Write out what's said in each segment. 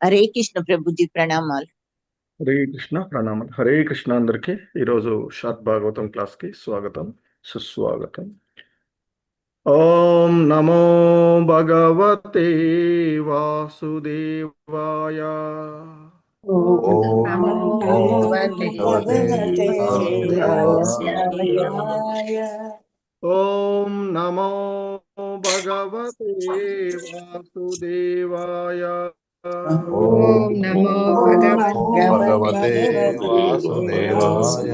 హరే కృష్ణ ప్రభుజీ ప్రణామాలు. హరే కృష్ణ ప్రణామాలు. హరే కృష్ణ అందరికి. ఈరోజు షార్ట్ భాగవతం క్లాస్కి స్వాగతం, సుస్వాగతం. ఓం నమో భగవతే వాసుదేవాయ. ఓం నమో భగవతే వాసుదేవాయ. ఓం నమో భగవతే వాసుదేవాయ. ఓం నమో భగవతే వాసుదేవాయ.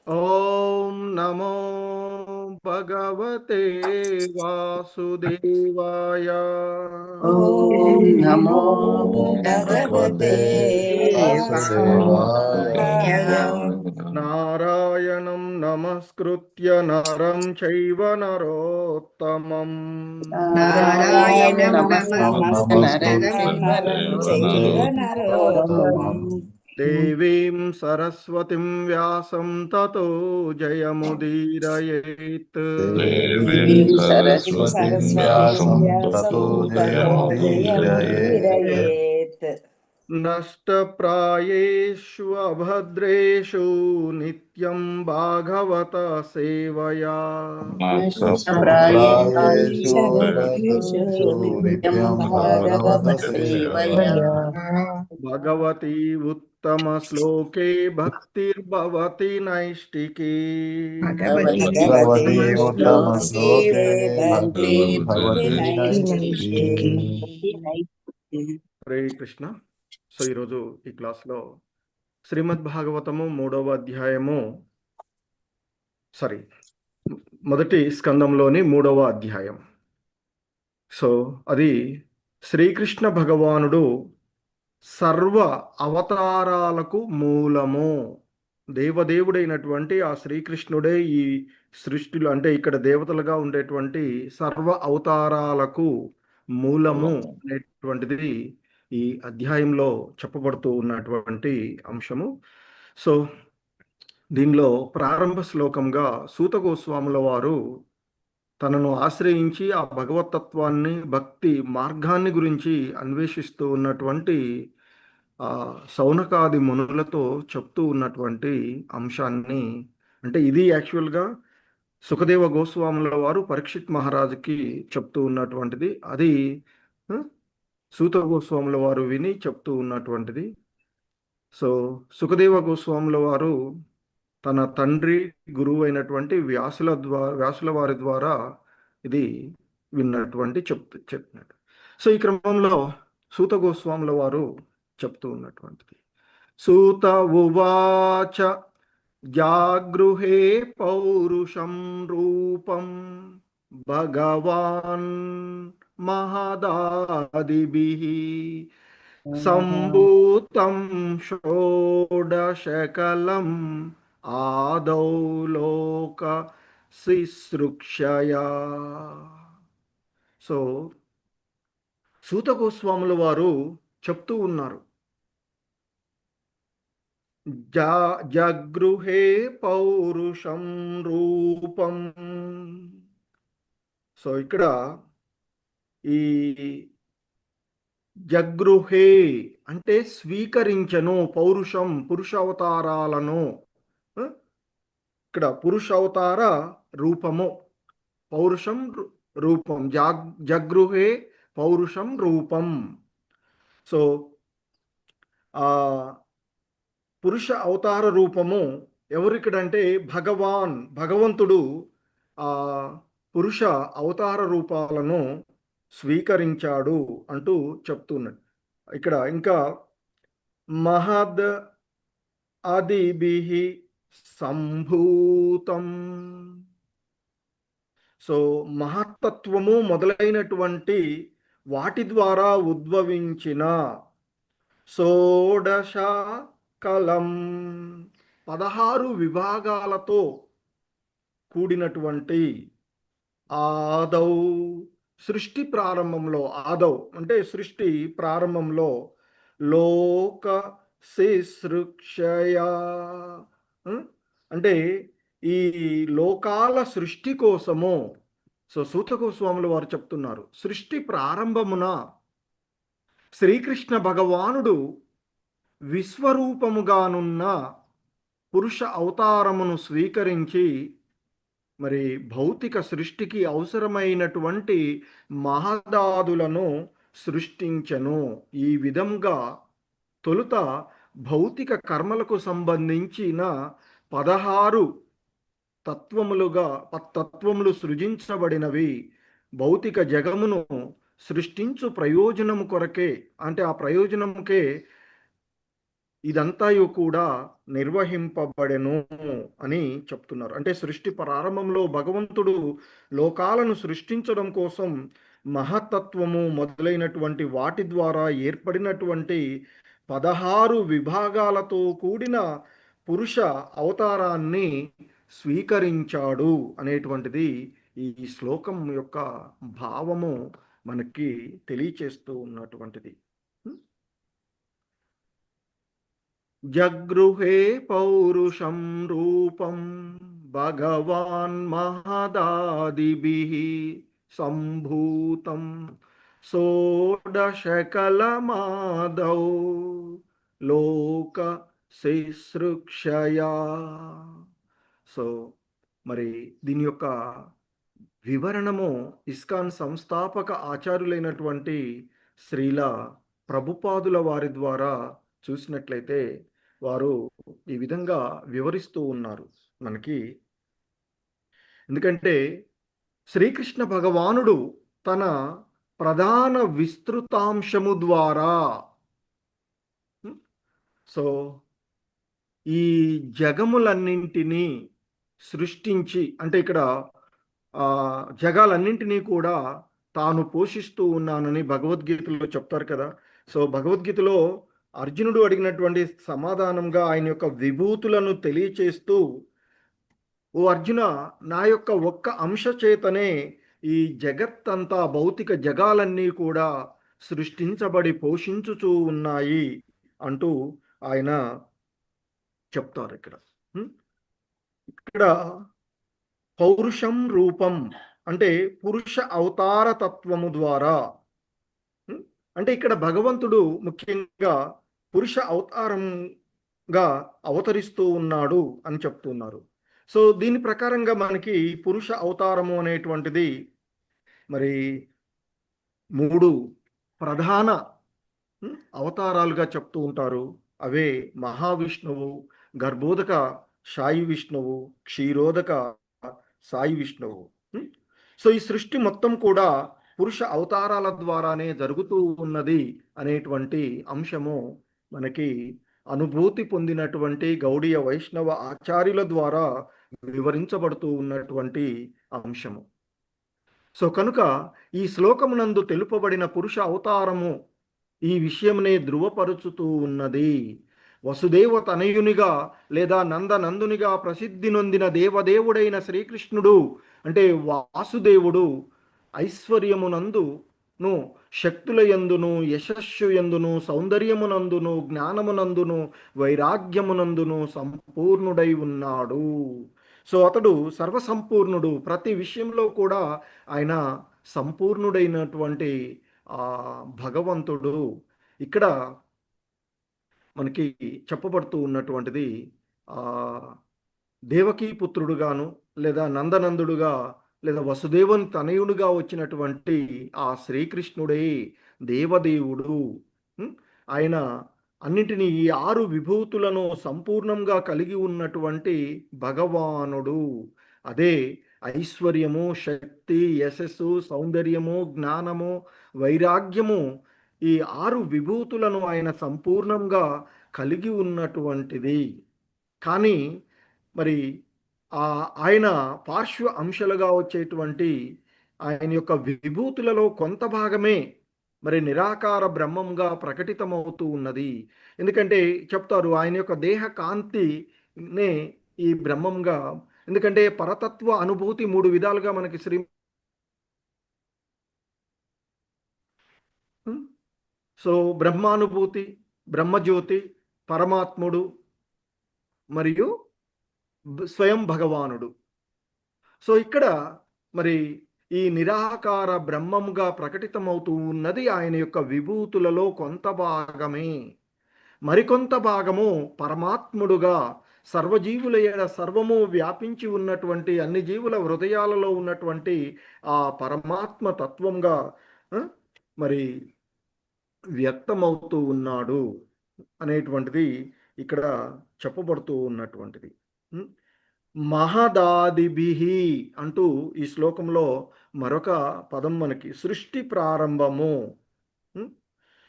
ఓం నమో భగవతే వాసుదేవాయ. ఓం నమో భగవతే వాసుదేవాయ. నారాయణం నమస్కృత్య నరం చైవ నరోత్తమం. నారాయణం దేవీం సరస్వతిం వ్యాసం తతో జయముదీరయేత్. నష్టప్రాయేషు అభద్రేషు నిత్యం భాగవత సేవయా. భగవతి ఉత్తమ శ్లోకే భక్తిర్భవతి నైష్టికీ. హరే కృష్ణ. సో ఈరోజు ఈ క్లాస్లో శ్రీమద్ భాగవతము 3వ అధ్యాయము, మొదటి స్కందంలోని 3వ అధ్యాయం. సో అది శ్రీకృష్ణ భగవానుడు సర్వ అవతారాలకు మూలము. దేవదేవుడైనటువంటి ఆ శ్రీకృష్ణుడే ఈ సృష్టిలో, అంటే ఇక్కడ దేవతలుగా ఉండేటువంటి సర్వ అవతారాలకు మూలము అనేటువంటిది ఈ అధ్యాయంలో చెప్పబడుతూ ఉన్నటువంటి అంశము. సో దీనిలో ప్రారంభ శ్లోకంగా సూత గోస్వాముల వారు తనను ఆశ్రయించి ఆ భగవతత్వాన్ని, భక్తి మార్గాన్ని గురించి అన్వేషిస్తూ ఉన్నటువంటి సౌనకాది మునులతో చెప్తూ ఉన్నటువంటి అంశాన్ని, అంటే ఇది యాక్చువల్గా సుఖదేవ గోస్వాముల వారు పరీక్షిత్ మహారాజుకి చెప్తూ ఉన్నటువంటిది, అది సూత గోస్వాముల వారు విని చెప్తూ ఉన్నటువంటిది. సో సుఖదేవ గోస్వాముల వారు తన తండ్రి గురువు అయినటువంటి వ్యాసుల వారి ద్వారా ఇది విన్నటువంటి చెప్పినట్టు. సో ఈ క్రమంలో సూత గోస్వాముల వారు చెప్తూ ఉన్నటువంటిది, సూత ఉవాచ జాగృహే పౌరుషం రూపం భగవాన్ మహదాదిభిః సంభూతం షోడశకలం ఆదౌ లోక శుశ్రూషయా. సో సూత గోస్వాముల వారు చెప్తూ ఉన్నారు, జగృహే పౌరుషం రూపం. సో ఇక్కడ ఈ జగృహే అంటే స్వీకరించను, పౌరుషం పురుషావతారాలను. ఇక్కడ పురుషావతార రూపము, పౌరుషం రూపం, జగృహే పౌరుషం రూపం. సో పురుష అవతార రూపము ఎవరికడంటే భగవంతుడు ఆ పురుష అవతార రూపాలను స్వీకరించాడు అంటూ చెప్తున్నాడు. ఇక్కడ ఇంకా మహద్ ఆదిభిః సంభూతం. సో మహత్తత్వము మొదలైనటువంటి వాటి ద్వారా ఉద్భవించిన షోడశ కలం 16 విభాగాలతో కూడినటువంటి ఆదౌ సృష్టి ప్రారంభంలో, ఆదౌ అంటే సృష్టి ప్రారంభంలో, లోక శుశ్రూషయా అంటే ఈ లోకాల సృష్టి కోసము. సో సూత గోస్వాములు వారు చెప్తున్నారు, సృష్టి ప్రారంభమున శ్రీకృష్ణ భగవానుడు విశ్వరూపముగానున్న పురుష అవతారమును స్వీకరించి మరి భౌతిక సృష్టికి అవసరమైనటువంటి మహదాదులను సృష్టించెను. ఈ విధంగా తొలుత భౌతిక కర్మలకు సంబంధించిన 16 తత్వములు సృజించబడినవి. భౌతిక జగమును సృష్టించు ప్రయోజనము కొరకే, అంటే ఆ ప్రయోజనముకే ఇదంతాయు కూడా నిర్వహింపబడెను అని చెప్తున్నారు. అంటే సృష్టి ప్రారంభంలో భగవంతుడు లోకాలను సృష్టించడం కోసం మహత్తత్వము మొదలైనటువంటి వాటి ద్వారా ఏర్పడినటువంటి 16 విభాగాలతో కూడిన పురుష అవతారాన్ని స్వీకరించాడు అనేటువంటిది ఈ శ్లోకం యొక్క భావము మనకి తెలియచేస్తూ ఉన్నటువంటిది. జగృహే పౌరుషం రూపం భగవాన్ మహదాదిభిః సంభూతం షోడశకలమాదౌ లోక శుశ్రూషయా. సో మరి దీని యొక్క వివరణము ఇస్కాన్ సంస్థాపక ఆచార్యులైనటువంటి శ్రీల ప్రభుపాదుల వారి ద్వారా చూసినట్లయితే వారు ఈ విధంగా వివరిస్తూ ఉన్నారు మనకి. ఎందుకంటే శ్రీకృష్ణ భగవానుడు తన ప్రధాన విస్తృతాంశము ద్వారా సో ఈ జగములన్నింటినీ సృష్టించి, అంటే ఇక్కడ జగాలన్నింటినీ కూడా తాను పోషిస్తూ ఉన్నానని భగవద్గీతలో చెప్తారు కదా. సో భగవద్గీతలో అర్జునుడు అడిగినటువంటి సమాధానంగా ఆయన యొక్క విభూతులను తెలియచేస్తూ, ఓ అర్జున, నా యొక్క ఒక్క అంశ చేతనే ఈ జగత్తంతా భౌతిక జగాలన్నీ కూడా సృష్టించబడి పోషించుచూ ఉన్నాయి అంటూ ఆయన చెప్తారు. ఇక్కడ పౌరుషం రూపం అంటే పురుష అవతార తత్వము ద్వారా, అంటే ఇక్కడ భగవంతుడు ముఖ్యంగా పురుష అవతారంగా అవతరిస్తూ ఉన్నాడు అని చెప్తున్నారు. సో దీని ప్రకారంగా మనకి పురుష అవతారము అనేటువంటిది మరి 3 ప్రధాన అవతారాలుగా చెప్తూ ఉంటారు. అవే మహావిష్ణువు, గర్భోదక సాయి విష్ణువు, క్షీరోదక సాయి విష్ణువు. సో ఈ సృష్టి మొత్తం కూడా పురుష అవతారాల ద్వారానే జరుగుతూ ఉన్నది అనేటువంటి అంశము మనకి అనుభూతి పొందినటువంటి గౌడీయ వైష్ణవ ఆచార్యుల ద్వారా వివరించబడుతూ ఉన్నటువంటి అంశము. సో కనుక ఈ శ్లోకమునందు తెలుపబడిన పురుష అవతారము ఈ విషయమునే ధృవపరుచుతూ ఉన్నది. వసుదేవ తనయునిగా లేదా నందనందునిగా ప్రసిద్ధి నొందిన దేవదేవుడైన శ్రీకృష్ణుడు అంటే వాసుదేవుడు ఐశ్వర్యమునందును, శక్తుల యందును, యశస్సు యందును, సౌందర్యమునందును, జ్ఞానమునందును, వైరాగ్యమునందును సంపూర్ణుడై ఉన్నాడు. సో అతడు సర్వసంపూర్ణుడు. ప్రతి విషయంలో కూడా ఆయన సంపూర్ణుడైనటువంటి భగవంతుడు. ఇక్కడ మనకి చెప్పబడుతూ ఉన్నటువంటిది దేవకీ పుత్రుడుగాను, లేదా నందనందుడుగా, లేదా వసుదేవుని తనయుడుగా వచ్చినటువంటి ఆ శ్రీకృష్ణుడే దేవదేవుడు. ఆయన అన్నింటినీ ఈ 6 విభూతులను సంపూర్ణంగా కలిగి ఉన్నటువంటి భగవానుడు. అదే ఐశ్వర్యము, శక్తి, యశస్సు, సౌందర్యము, జ్ఞానము, వైరాగ్యము, ఈ 6 విభూతులను ఆయన సంపూర్ణంగా కలిగి ఉన్నటువంటిది. కానీ మరి ఆయన పార్శ్వ అంశాలుగా వచ్చేటువంటి ఆయన యొక్క విభూతులలో కొంత భాగమే మరి నిరాకార బ్రహ్మంగా ప్రకటితమవుతూ ఉన్నది. ఎందుకంటే చెప్తారు ఆయన యొక్క దేహ కాంతినే ఈ బ్రహ్మంగా, ఎందుకంటే పరతత్వ అనుభూతి 3 విధాలుగా మనకి సో బ్రహ్మానుభూతి, బ్రహ్మజ్యోతి, పరమాత్ముడు మరియు స్వయం భగవానుడు. సో ఇక్కడ మరి ఈ నిరాకార బ్రహ్మముగా ప్రకటితమవుతూ ఉన్నది ఆయన యొక్క విభూతులలో కొంత భాగమే. మరికొంత భాగము పరమాత్ముడుగా సర్వజీవుల ఎడ సర్వము వ్యాపించి ఉన్నటువంటి అన్ని జీవుల హృదయాలలో ఉన్నటువంటి ఆ పరమాత్మ తత్వంగా మరి వ్యక్తమవుతూ ఉన్నాడు అనేటువంటిది ఇక్కడ చెప్పబడుతూ ఉన్నటువంటిది. మహదాదిభిహి అంటూ ఈ శ్లోకంలో మరొక పదం మనకి సృష్టి ప్రారంభము.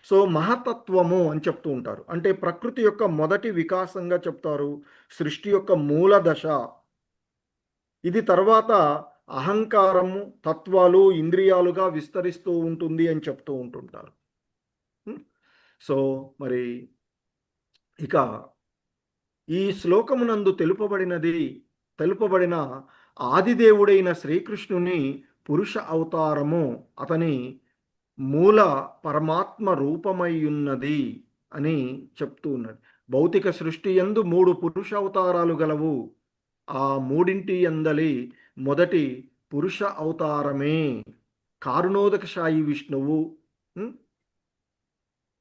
సో మహతత్వము అని చెప్తూ ఉంటారు. అంటే ప్రకృతి యొక్క మొదటి వికాసంగా చెప్తారు, సృష్టి యొక్క మూల దశ ఇది. తర్వాత అహంకారము, తత్వాలు, ఇంద్రియాలుగా విస్తరిస్తూ ఉంటుంది అని చెప్తూ ఉంటుంటారు. సో మరి ఇక ఈ శ్లోకమునందు తెలుపబడిన ఆదిదేవుడైన శ్రీకృష్ణుని పురుష అవతారము అతని మూల పరమాత్మ రూపమై ఉన్నది అని చెప్తూ ఉన్నది. భౌతిక సృష్టి యందు 3 పురుష అవతారాలు గలవు. ఆ మూడింటి యందలి మొదటి పురుష అవతారమే కారుణోదకశాయి విష్ణువు.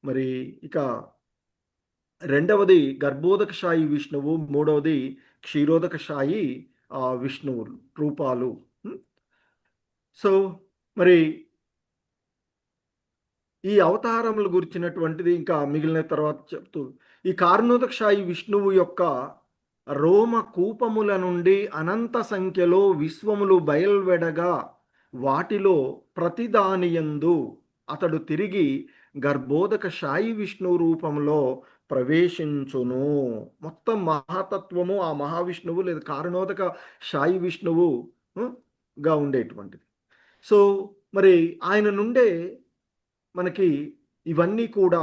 మరి ఇక రెండవది గర్భోదకశాయి విష్ణువు, మూడవది క్షీరోదకశాయి విష్ణువు రూపాలు. సో మరి ఈ అవతారముల గురించినటువంటిది ఇంకా మిగిలిన తర్వాత చెప్తూ, ఈ కారుణోదకశాయి విష్ణువు యొక్క రోమ కూపముల నుండి అనంత సంఖ్యలో విశ్వములు బయల్వెడగా వాటిలో ప్రతిదానియందు అతడు తిరిగి గర్భోదకశాయి విష్ణు రూపంలో ప్రవేశించును. మొత్తం మహాతత్వము ఆ మహావిష్ణువు లేదా కారుణోదక శాయి విష్ణువు గా ఉండేటువంటిది. సో మరి ఆయన నుండే మనకి ఇవన్నీ కూడా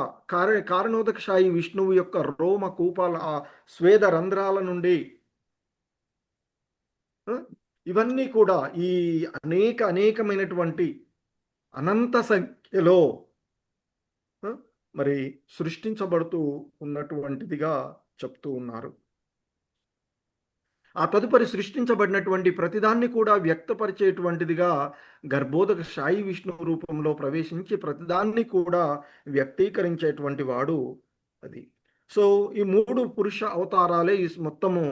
కారుణోదకశాయి విష్ణువు యొక్క రోమ కూపాల ఆ స్వేద రంధ్రాల నుండి ఇవన్నీ కూడా ఈ అనేకమైనటువంటి అనంత సంఖ్యలో మరి సృష్టించబడుతూ ఉన్నటువంటిదిగా చెప్తూ ఉన్నారు. ఆ తదుపరి సృష్టించబడినటువంటి ప్రతిదాన్ని కూడా వ్యక్తపరిచేటువంటిదిగా గర్భోదక శాయి విష్ణు రూపంలో ప్రవేశించి ప్రతిదాన్ని కూడా వ్యక్తీకరించేటువంటి వాడు అది. సో ఈ 3 పురుష అవతారాలే ఈ మొత్తము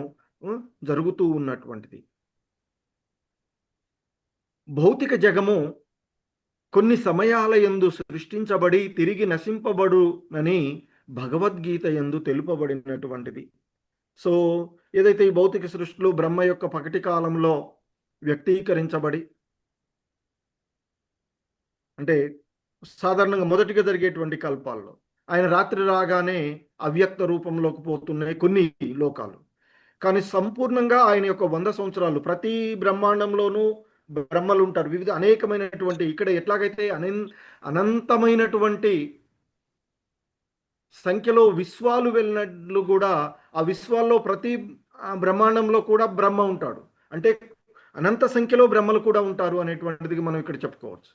జరుగుతూ ఉన్నటువంటిది. భౌతిక జగము కొన్ని సమయాల యందు సృష్టించబడి తిరిగి నశింపబడునని భగవద్గీత యందు తెలుపబడినటువంటిది. సో ఏదైతే ఈ భౌతిక సృష్టిలో బ్రహ్మ యొక్క పగటి కాలంలో వ్యక్తీకరించబడి, అంటే సాధారణంగా మొదటిగా జరిగేటువంటి కల్పాల్లో ఆయన రాత్రి రాగానే అవ్యక్త రూపంలోకి పోతున్నాయి కొన్ని లోకాలు. కానీ సంపూర్ణంగా ఆయన యొక్క 100 సంవత్సరాలు ప్రతి బ్రహ్మాండంలోనూ బ్రహ్మలు ఉంటారు. వివిధ అనేకమైనటువంటి ఇక్కడ ఎట్లాగైతే అనంతమైనటువంటి సంఖ్యలో విశ్వాలు వెళ్ళినట్లు కూడా ఆ విశ్వాల్లో ప్రతి బ్రహ్మాండంలో కూడా బ్రహ్మ ఉంటాడు. అంటే అనంత సంఖ్యలో బ్రహ్మలు కూడా ఉంటారు అనేటువంటిది మనం ఇక్కడ చెప్పుకోవచ్చు.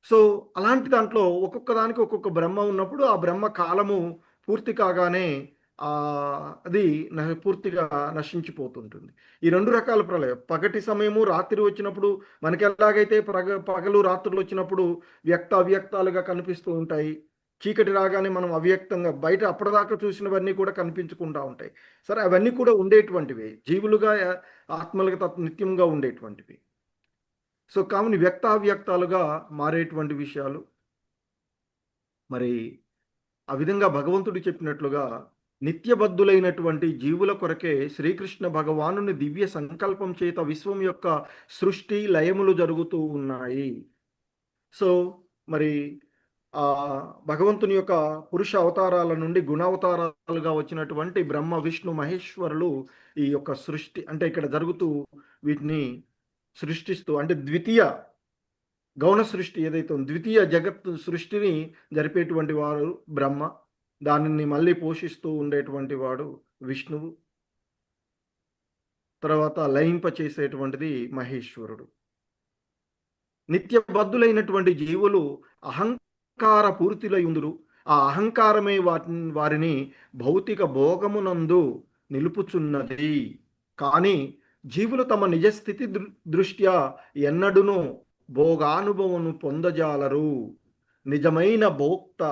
సో అలాంటి దాంట్లో ఒక్కొక్క దానికి ఒక్కొక్క బ్రహ్మ ఉన్నప్పుడు ఆ బ్రహ్మ కాలము పూర్తి కాగానే అది పూర్తిగా నశించిపోతుంటుంది. ఈ 2 రకాల ప్రళయం, పగటి సమయము రాత్రి వచ్చినప్పుడు మనకి ఎలాగైతే పగలు రాత్రులు వచ్చినప్పుడు వ్యక్త అవ్యక్తాలుగా కనిపిస్తూ ఉంటాయి. చీకటి రాగానే మనం అవ్యక్తంగా బయట అప్పటిదాకా చూసినవన్నీ కూడా కనిపించుకుంటూ ఉంటాయి. సరే, అవన్నీ కూడా ఉండేటువంటివి, జీవులుగా ఆత్మలుగా నిత్యంగా ఉండేటువంటివి. సో కావున వ్యక్తావ్యక్తాలుగా మారేటువంటి విషయాలు. మరి ఆ విధంగా భగవంతుడు చెప్పినట్లుగా నిత్యబద్ధులైనటువంటి జీవుల కొరకే శ్రీకృష్ణ భగవానుని దివ్య సంకల్పం చేత విశ్వం యొక్క సృష్టి లయములు జరుగుతూ ఉన్నాయి. సో మరి ఆ భగవంతుని యొక్క పురుష అవతారాల నుండి గుణావతారాలుగా వచ్చినటువంటి బ్రహ్మ విష్ణు మహేశ్వరులు ఈ యొక్క సృష్టి అంటే ఇక్కడ జరుగుతూ వీటిని సృష్టిస్తూ, అంటే ద్వితీయ గౌణ సృష్టి ఏదైతే ద్వితీయ జగత్ సృష్టిని జరిపేటువంటి వారు బ్రహ్మ, దానిని మళ్ళీ పోషిస్తూ ఉండేటువంటి వాడు విష్ణువు, తర్వాత లయింప చేసేటువంటిది మహేశ్వరుడు. నిత్యబద్ధులైనటువంటి జీవులు అహంకార పూర్తిలై ఉందురు. ఆ అహంకారమే వారిని భౌతిక భోగమునందు నిలుపుచున్నది. కానీ జీవులు తమ నిజస్థితి దృష్ట్యా ఎన్నడూనూ భోగానుభవము పొందజాలరు. నిజమైన భోక్త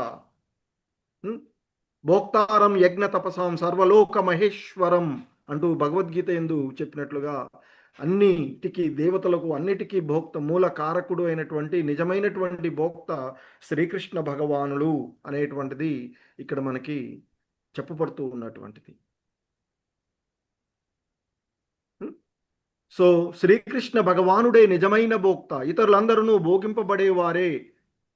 భోక్తారం యజ్ఞ తపసాం సర్వలోక మహేశ్వరం అంటూ భగవద్గీత ఎందు చెప్పినట్లుగా అన్నిటికీ దేవతలకు అన్నిటికీ భోక్త మూల కారకుడు అయినటువంటి నిజమైనటువంటి భోక్త శ్రీకృష్ణ భగవానుడు అనేటువంటిది ఇక్కడ మనకి చెప్పబడుతూ ఉన్నటువంటిది. సో శ్రీకృష్ణ భగవానుడే నిజమైన భోక్త, ఇతరులందరూ భోగింపబడేవారే,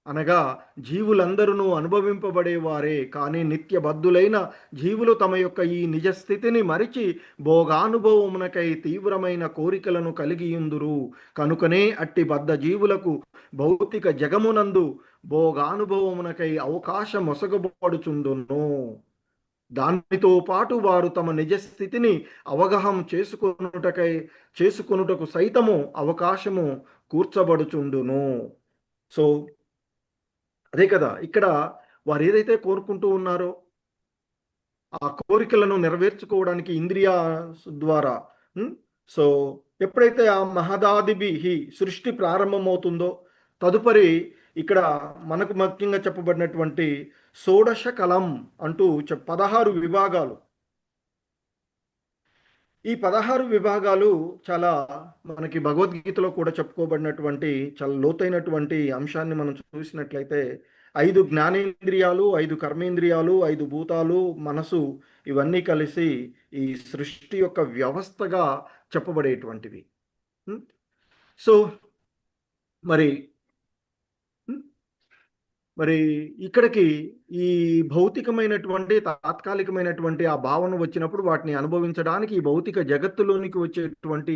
అనగా జీవులందరూ అనుభవింపబడేవారే. కానీ నిత్యబద్ధులైన జీవులు తమ యొక్క ఈ నిజస్థితిని మరిచి భోగానుభవమునకై తీవ్రమైన కోరికలను కలిగియుందురు. కనుకనే అట్టి బద్ధ జీవులకు భౌతిక జగమునందు భోగానుభవమునకై అవకాశం ఒసగబడుచుండును. దానితో పాటు వారు తమ నిజస్థితిని అవగాహన చేసుకొనుటకు సైతము అవకాశము కూర్చబడుచుండును. సో అదే కదా, ఇక్కడ వారు ఏదైతే కోరుకుంటూ ఉన్నారో ఆ కోరికలను నెరవేర్చుకోవడానికి ఇంద్రియ ద్వారా సో ఎప్పుడైతే ఆ మహదాదిభి సృష్టి ప్రారంభమవుతుందో తదుపరి ఇక్కడ మనకు ముఖ్యంగా చెప్పబడినటువంటి షోడశ కలం అంటూ 16 విభాగాలు. ఈ 16 విభాగాలు చాలా మనకి భగవద్గీతలో కూడా చెప్పుకోబడినటువంటి చాలా లోతైనటువంటి అంశాన్ని మనం చూసినట్లయితే 5 జ్ఞానేంద్రియాలు, 5 కర్మేంద్రియాలు, 5 భూతాలు, మనసు ఇవన్నీ కలిసి ఈ సృష్టి యొక్క వ్యవస్థగా చెప్పబడేటువంటివి. సో మరి ఇక్కడికి ఈ భౌతికమైనటువంటి తాత్కాలికమైనటువంటి ఆ భావన వచ్చినప్పుడు వాటిని అనుభవించడానికి ఈ భౌతిక జగత్తులోనికి వచ్చేటువంటి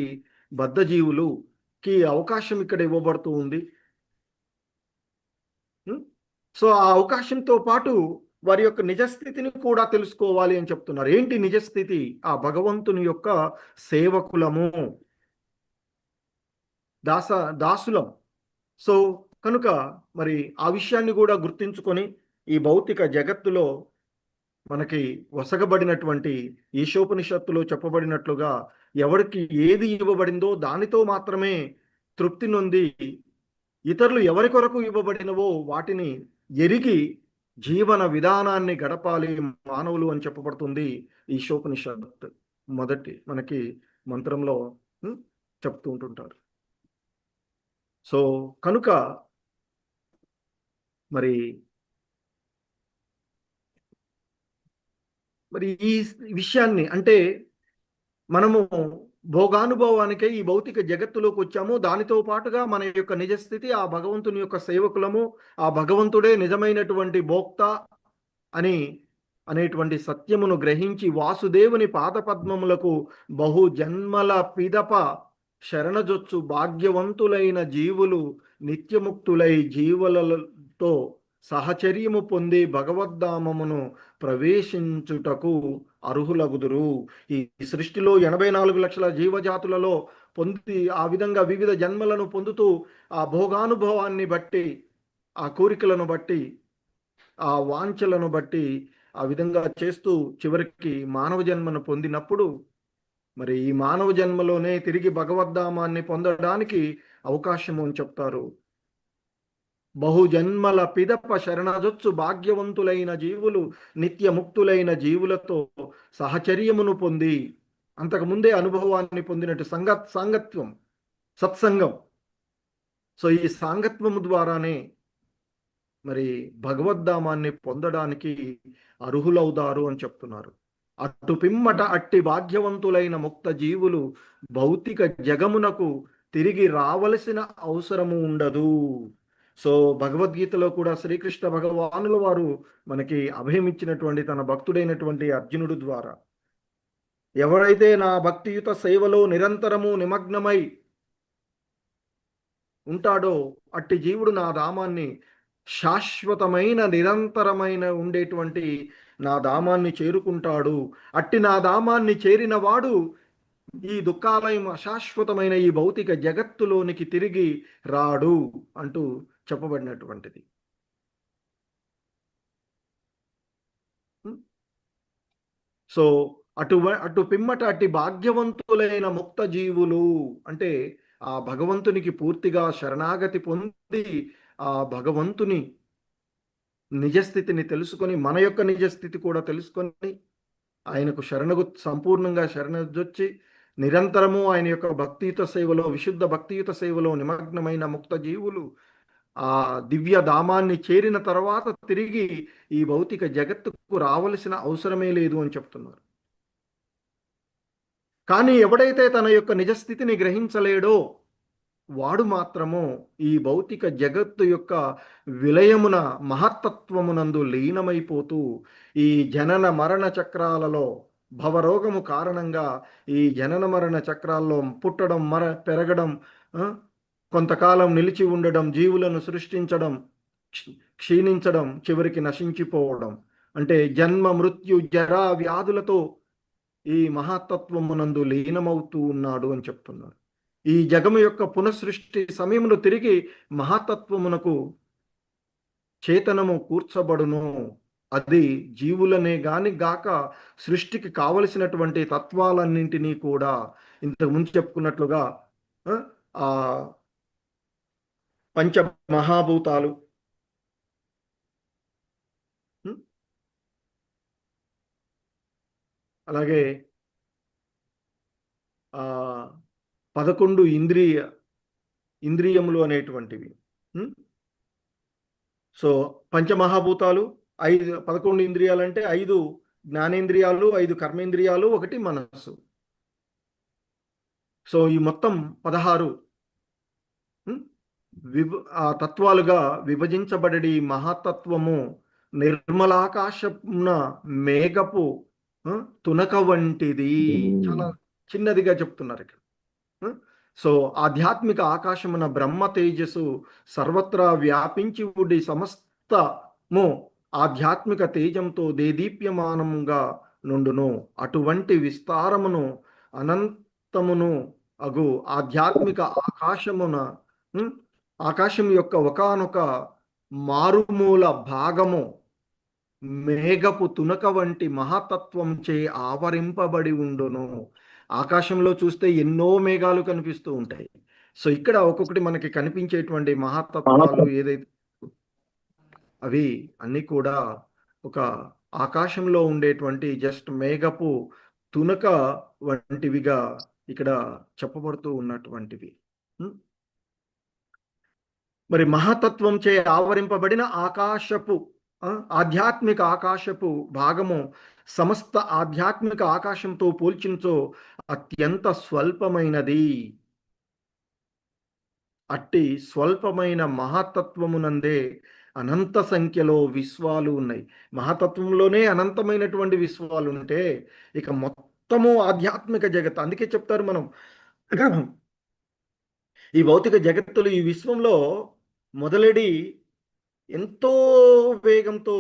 బద్ధజీవులుకి అవకాశం ఇక్కడ ఇవ్వబడుతూ ఉంది. సో ఆ అవకాశంతో పాటు వారి యొక్క నిజస్థితిని కూడా తెలుసుకోవాలి అని చెప్తున్నారు. ఏంటి నిజస్థితి? ఆ భగవంతుని యొక్క సేవకులము, దాసులం. సో కనుక మరి ఆ విషయాన్ని కూడా గుర్తించుకొని ఈ భౌతిక జగత్తులో మనకి వసగబడినటువంటి ఈశోపనిషత్తులో చెప్పబడినట్లుగా ఎవరికి ఏది ఇవ్వబడిందో దానితో మాత్రమే తృప్తి నొంది ఇతరులు ఎవరి కొరకు ఇవ్వబడినవో వాటిని ఎరిగి జీవన విధానాన్ని గడపాలి మానవులు అని చెప్పబడుతుంది ఈశోపనిషత్ మొదటి మనకి మంత్రంలో చెప్తూ ఉంటుంటారు. సో కనుక మరి ఈ విషయాన్ని అంటే మనము భోగానుభవానికై ఈ భౌతిక జగత్తులోకి వచ్చాము. దానితో పాటుగా మన యొక్క నిజస్థితి ఆ భగవంతుని యొక్క సేవకులము, ఆ భగవంతుడే నిజమైనటువంటి భోక్త అనేటువంటి సత్యమును గ్రహించి వాసుదేవుని పాదపద్మములకు బహు జన్మల పిదప శరణజొచ్చు భాగ్యవంతులైన జీవులు నిత్యముక్తులై జీవులతో సహచర్యము పొంది భగవద్ధామమును ప్రవేశించుటకు అర్హులగుదురు. ఈ సృష్టిలో 84 లక్షల జీవజాతులలో పొంది ఆ విధంగా వివిధ జన్మలను పొందుతూ ఆ భోగానుభవాన్ని బట్టి, ఆ కోరికలను బట్టి, ఆ వాంఛలను బట్టి ఆ విధంగా చేస్తూ చివరికి మానవ జన్మను పొందినప్పుడు మరి ఈ మానవ జన్మలోనే తిరిగి భగవద్ధామాన్ని పొందడానికి అవకాశము అని చెప్తారు. బహుజన్మల పిదప శరణజొచ్చు భాగ్యవంతులైన జీవులు నిత్యముక్తులైన జీవులతో సహచర్యమును పొంది అంతకుముందే అనుభవాన్ని పొందినట్టు సాంగత్యం, సత్సంగం. సో ఈ సాంగత్వము ద్వారానే మరి భగవద్ధామాన్ని పొందడానికి అర్హులవుతారు అని చెప్తున్నారు. అటు పిమ్మట అట్టి భాగ్యవంతులైన ముక్త జీవులు భౌతిక జగమునకు తిరిగి రావలసిన అవసరము ఉండదు. సో భగవద్గీతలో కూడా శ్రీకృష్ణ భగవానుల వారు మనకి అభయమిచ్చినటువంటి తన భక్తుడైనటువంటి అర్జునుడు ద్వారా ఎవరైతే నా భక్తియుత సేవలో నిరంతరము నిమగ్నమై ఉంటాడో అట్టి జీవుడు నా ధామాన్ని శాశ్వతమైన నిరంతరమైన ఉండేటువంటి నా ధామాన్ని చేరుకుంటాడు. అట్టి నా ధామాన్ని చేరిన వాడు ఈ దుఃఖాలయం అశాశ్వతమైన ఈ భౌతిక జగత్తులోనికి తిరిగి రాడు అంటూ చెప్పబడినటువంటిది. సో అటు పిమ్మట అట్టి భాగ్యవంతులైన ముక్త జీవులు అంటే ఆ భగవంతునికి పూర్తిగా శరణాగతి పొంది ఆ భగవంతుని నిజస్థితిని తెలుసుకొని, మన యొక్క నిజస్థితి కూడా తెలుసుకొని, ఆయనకు సంపూర్ణంగా శరణొచ్చి నిరంతరము ఆయన యొక్క భక్తియుత సేవలో, విశుద్ధ భక్తియుత సేవలో నిమగ్నమైన ముక్త జీవులు ఆ దివ్య ధామాన్ని చేరిన తర్వాత తిరిగి ఈ భౌతిక జగత్తుకు రావలసిన అవసరమే లేదు అని చెప్తున్నారు. కానీ ఎవడైతే తన యొక్క నిజస్థితిని గ్రహించలేడో వాడు మాత్రము ఈ భౌతిక జగత్తు యొక్క విలయమున మహత్తత్వమునందు లీనమైపోతూ ఈ జనన మరణ చక్రాలలో భవరోగము కారణంగా ఈ జనన మరణ చక్రాల్లో పుట్టడం, పెరగడం, కొంతకాలం నిలిచి ఉండడం, జీవులను సృష్టించడం, క్షీణించడం, చివరికి నశించిపోవడం, అంటే జన్మ మృత్యు జరా వ్యాధులతో ఈ మహాతత్వమునందు లీనమవుతూ ఉన్నాడు అని చెప్తున్నారు. ఈ జగము యొక్క పునఃసృష్టి సమయంలో తిరిగి మహాతత్వమునకు చేతనము కూర్చబడును. అది జీవులనే గాక సృష్టికి కావలసినటువంటి తత్వాలన్నింటినీ కూడా ఇంతకు ముందు చెప్పుకున్నట్లుగా ఆ పంచ మహాభూతాలు, అలాగే 11 ఇంద్రియములు అనేటువంటివి. సో పంచమహాభూతాలు 11 ఇంద్రియాలు అంటే 5 జ్ఞానేంద్రియాలు, 5 కర్మేంద్రియాలు, 1 మనస్సు. సో ఈ మొత్తం 16 ఆ తత్వాలుగా విభజించబడి మహాతత్వము నిర్మలాకాశమున మేఘపు తునక వంటిది. చాలా చిన్నదిగా చెప్తున్నారు ఇక్కడ. సో ఆధ్యాత్మిక ఆకాశమున బ్రహ్మ తేజస్సు సర్వత్రా వ్యాపించి ఉండి సమస్తము ఆధ్యాత్మిక తేజంతో దేదీప్యమానముగా నుండును. అటువంటి విస్తారమును అనంతమును అగు ఆధ్యాత్మిక ఆకాశం యొక్క ఒకానొక మారుమూల భాగము మేఘపు తునక వంటి మహాతత్వం చే ఆవరింపబడి ఉండును. ఆకాశంలో చూస్తే ఎన్నో మేఘాలు కనిపిస్తూ ఉంటాయి. సో ఇక్కడ ఒక్కొక్కటి మనకి కనిపించేటువంటి మహాతత్వాలు ఏదైతే అవి అన్ని కూడా ఒక ఆకాశంలో ఉండేటువంటి జస్ట్ మేఘపు తునక వంటివిగా ఇక్కడ చెప్పబడుతూ ఉన్నటువంటివి. మరి మహాతత్వం చే ఆవరింపబడిన ఆధ్యాత్మిక ఆకాశపు భాగము సమస్త ఆధ్యాత్మిక ఆకాశంతో పోల్చించో అత్యంత స్వల్పమైనది. అట్టి స్వల్పమైన మహాతత్వమునందే అనంత సంఖ్యలో విశ్వాలు ఉన్నాయి. మహాతత్వంలోనే అనంతమైనటువంటి విశ్వాలు ఉంటే ఇక మొత్తము ఆధ్యాత్మిక జగత్. అందుకే చెప్తారు మనం ఈ భౌతిక జగత్తులు ఈ విశ్వంలో మొదలెడి ఎంతో వేగంతో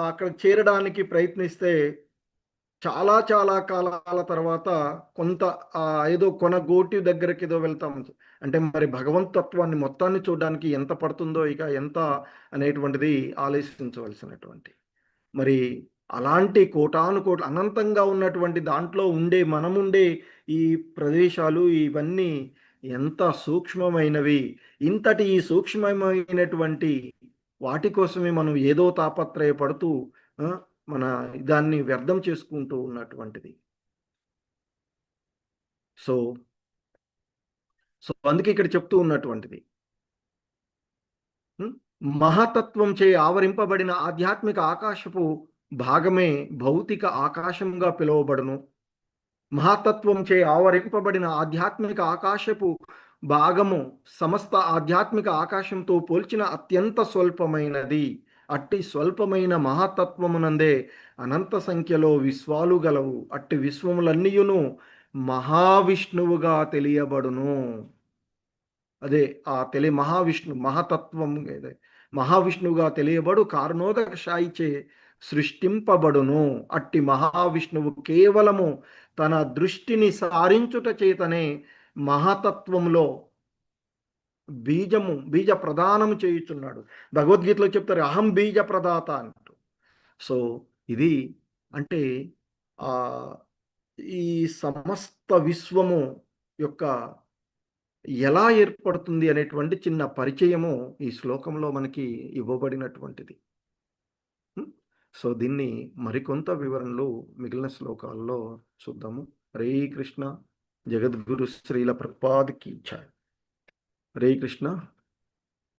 అక్కడ చేరడానికి ప్రయత్నిస్తే చాలా చాలా కాలాల తర్వాత కొంత ఏదో కొనగోటి దగ్గరికి ఏదో వెళ్తాం. అంటే మరి భగవంతత్వాన్ని మొత్తాన్ని చూడడానికి ఎంత పడుతుందో ఇక ఎంత అనేటువంటిది ఆలోచించవలసినటువంటి. మరి అలాంటి కోటాను కోట్లు అనంతంగా ఉన్నటువంటి దాంట్లో మనముండే ఈ ప్రదేశాలు ఇవన్నీ ఎంత సూక్ష్మమైనవి. ఇంతటి ఈ సూక్ష్మమైనటువంటి వాటి కోసమే మనం ఏదో తాపత్రయపడుతూ మన దాన్ని వ్యర్థం చేసుకుంటూ ఉన్నటువంటిది. సో అందుకే ఇక్కడ చెప్తూ ఉన్నటువంటిది మహాతత్వం చే ఆవరింపబడిన ఆధ్యాత్మిక ఆకాశపు భాగమే భౌతిక ఆకాశంగా పిలువబడును. మహాతత్వం చే ఆవరింపబడిన ఆధ్యాత్మిక ఆకాశపు భాగము సమస్త ఆధ్యాత్మిక ఆకాశంతో పోల్చిన అత్యంత స్వల్పమైనది. అట్టి స్వల్పమైన మహాతత్వమునందే అనంత సంఖ్యలో విశ్వాలు గలవు. అట్టి విశ్వములన్నీయును మహావిష్ణువుగా తెలియబడును. అదే మహాతత్వం మహావిష్ణువుగా తెలియబడు కారణోదక శాయిచే సృష్టింపబడును. అట్టి మహావిష్ణువు కేవలము తన దృష్టిని సారించుట చేతనే మహాతత్వంలో బీజ ప్రదానము చేయుచున్నాడు. భగవద్గీతలో చెప్తారు అహం బీజ ప్రదాత అంటూ. సో ఇది అంటే ఈ సమస్త విశ్వము యొక్క ఎలా ఏర్పడుతుంది అనేటువంటి చిన్న పరిచయము ఈ శ్లోకంలో మనకి ఇవ్వబడినటువంటిది. సో దీన్ని మరికొంత వివరణలు మిగిలిన శ్లోకాల్లో చూద్దాము. హరే కృష్ణ. జగద్గురు శ్రీల ప్రభుపాదికి జై. హరే కృష్ణ.